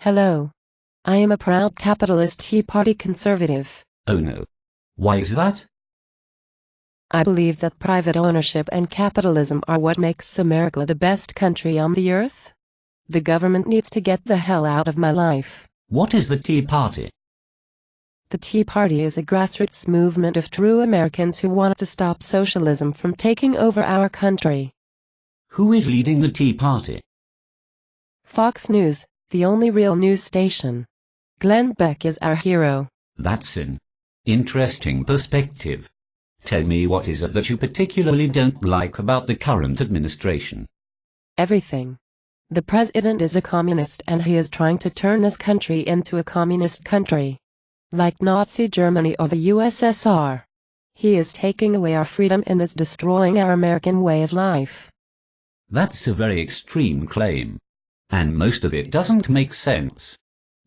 Hello. I am a proud capitalist Tea Party conservative. Oh no. Why is that? I believe that private ownership and capitalism are what makes America the best country on the earth. The government needs to get the hell out of my life. What is the Tea Party? The Tea Party is a grassroots movement of true Americans who want to stop socialism from taking over our country. Who is leading the Tea Party? Fox News, the only real news station. Glenn Beck is our hero. That's an interesting perspective. Tell me, what is it that you particularly don't like about the current administration? Everything. The president is a communist and he is trying to turn this country into a communist country. Like Nazi Germany or the USSR. He is taking away our freedom and is destroying our American way of life. That's a very extreme claim. And most of it doesn't make sense.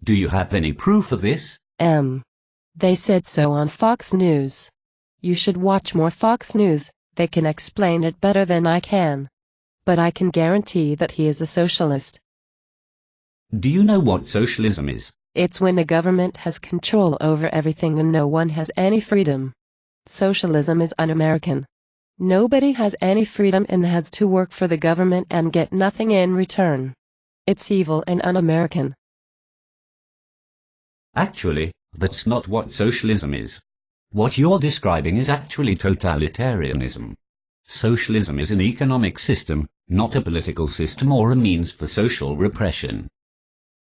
Do you have any proof of this? They said so on Fox News. You should watch more Fox News, they can explain it better than I can. But I can guarantee that he is a socialist. Do you know what socialism is? It's when the government has control over everything and no one has any freedom. Socialism is un-American. Nobody has any freedom and has to work for the government and get nothing in return. It's evil and un-American. Actually, that's not what socialism is. What you're describing is actually totalitarianism. Socialism is an economic system, not a political system or a means for social repression.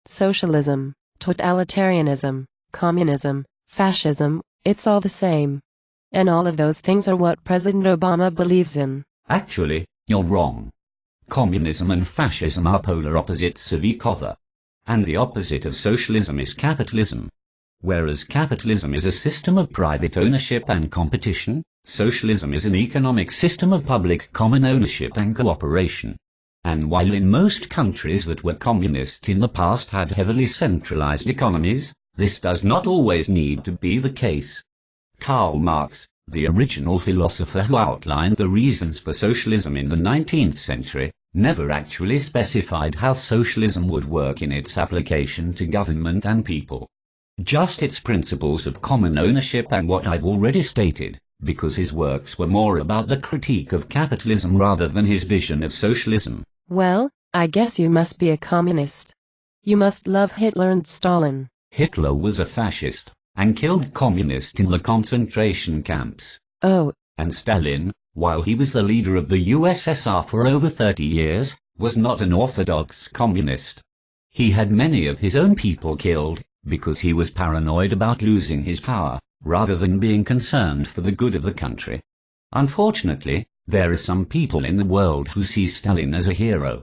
Socialism, totalitarianism, communism, fascism, it's all the same. And all of those things are what President Obama believes in. Actually, you're wrong. Communism and fascism are polar opposites of each other. And the opposite of socialism is capitalism. Whereas capitalism is a system of private ownership and competition, socialism is an economic system of public common ownership and cooperation. And while in most countries that were communist in the past had heavily centralized economies, this does not always need to be the case. Karl Marx, the original philosopher who outlined the reasons for socialism in the 19th century, never actually specified how socialism would work in its application to government and people. Just its principles of common ownership and what I've already stated, because his works were more about the critique of capitalism rather than his vision of socialism. Well, I guess you must be a communist. You must love Hitler and Stalin. Hitler was a fascist, and killed communists in the concentration camps. Oh. And Stalin, while he was the leader of the USSR for over 30 years, was not an orthodox communist. He had many of his own people killed, because he was paranoid about losing his power, rather than being concerned for the good of the country. Unfortunately, there are some people in the world who see Stalin as a hero.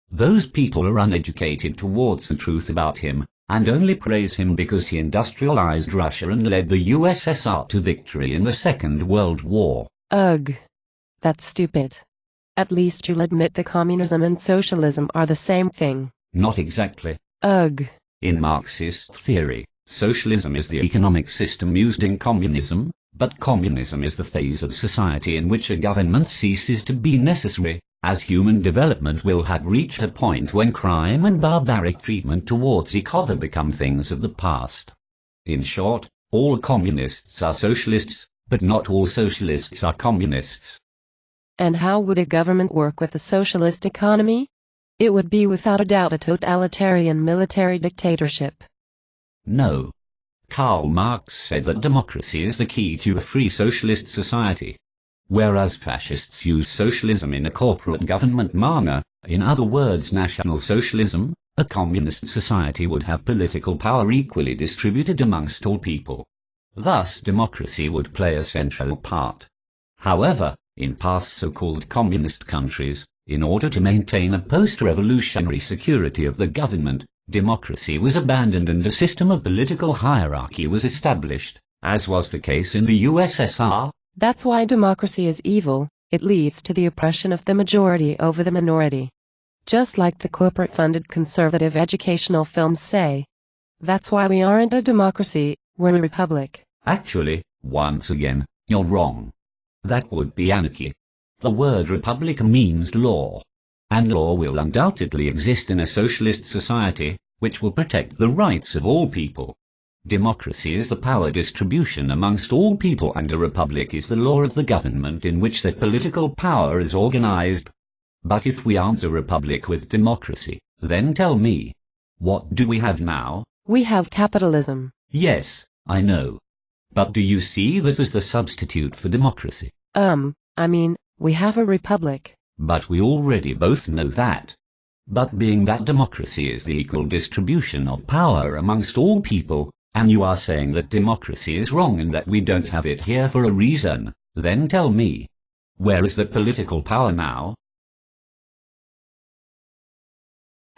Those people are uneducated towards the truth about him, and only praise him because he industrialized Russia and led the USSR to victory in the Second World War. Ugh. That's stupid. At least you'll admit that communism and socialism are the same thing. Not exactly. Ugh. In Marxist theory, socialism is the economic system used in communism, but communism is the phase of society in which a government ceases to be necessary, as human development will have reached a point when crime and barbaric treatment towards each other become things of the past. In short, all communists are socialists, but not all socialists are communists. And how would a government work with a socialist economy? It would be without a doubt a totalitarian military dictatorship. No. Karl Marx said that democracy is the key to a free socialist society. Whereas fascists use socialism in a corporate government manner, in other words National Socialism, a communist society would have political power equally distributed amongst all people. Thus democracy would play a central part. However, in past so-called communist countries, in order to maintain a post-revolutionary security of the government, democracy was abandoned and a system of political hierarchy was established, as was the case in the USSR. That's why democracy is evil. It leads to the oppression of the majority over the minority. Just like the corporate-funded conservative educational films say. That's why we aren't a democracy, we're a republic. Actually, once again, you're wrong. That would be anarchy. The word republic means law. And law will undoubtedly exist in a socialist society, which will protect the rights of all people. Democracy is the power distribution amongst all people, and a republic is the law of the government in which that political power is organized. But if we aren't a republic with democracy, then tell me, what do we have now? We have capitalism. Yes, I know. But do you see that as the substitute for democracy? I mean, we have a republic. But we already both know that. But being that democracy is the equal distribution of power amongst all people, and you are saying that democracy is wrong and that we don't have it here for a reason, then tell me, where is that political power now?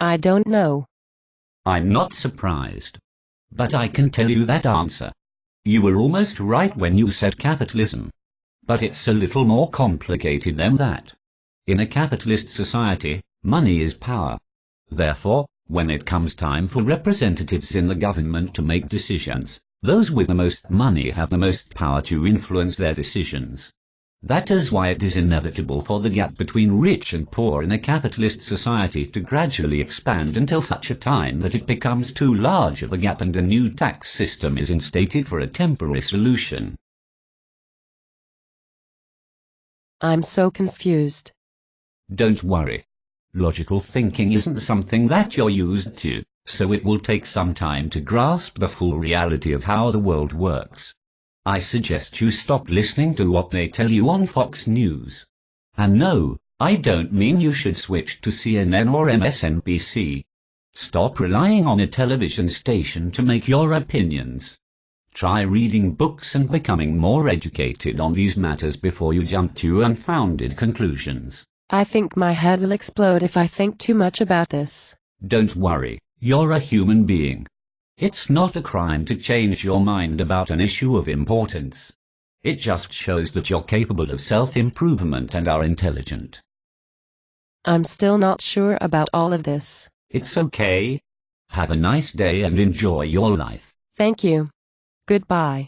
I don't know. I'm not surprised. But I can tell you that answer. You were almost right when you said capitalism. But it's a little more complicated than that. In a capitalist society, money is power. Therefore, when it comes time for representatives in the government to make decisions, those with the most money have the most power to influence their decisions. That is why it is inevitable for the gap between rich and poor in a capitalist society to gradually expand until such a time that it becomes too large of a gap and a new tax system is instated for a temporary solution. I'm so confused. Don't worry. Logical thinking isn't something that you're used to, so it will take some time to grasp the full reality of how the world works. I suggest you stop listening to what they tell you on Fox News. And no, I don't mean you should switch to CNN or MSNBC. Stop relying on a television station to make your opinions. Try reading books and becoming more educated on these matters before you jump to unfounded conclusions. I think my head will explode if I think too much about this. Don't worry, you're a human being. It's not a crime to change your mind about an issue of importance. It just shows that you're capable of self-improvement and are intelligent. I'm still not sure about all of this. It's okay. Have a nice day and enjoy your life. Thank you. Goodbye.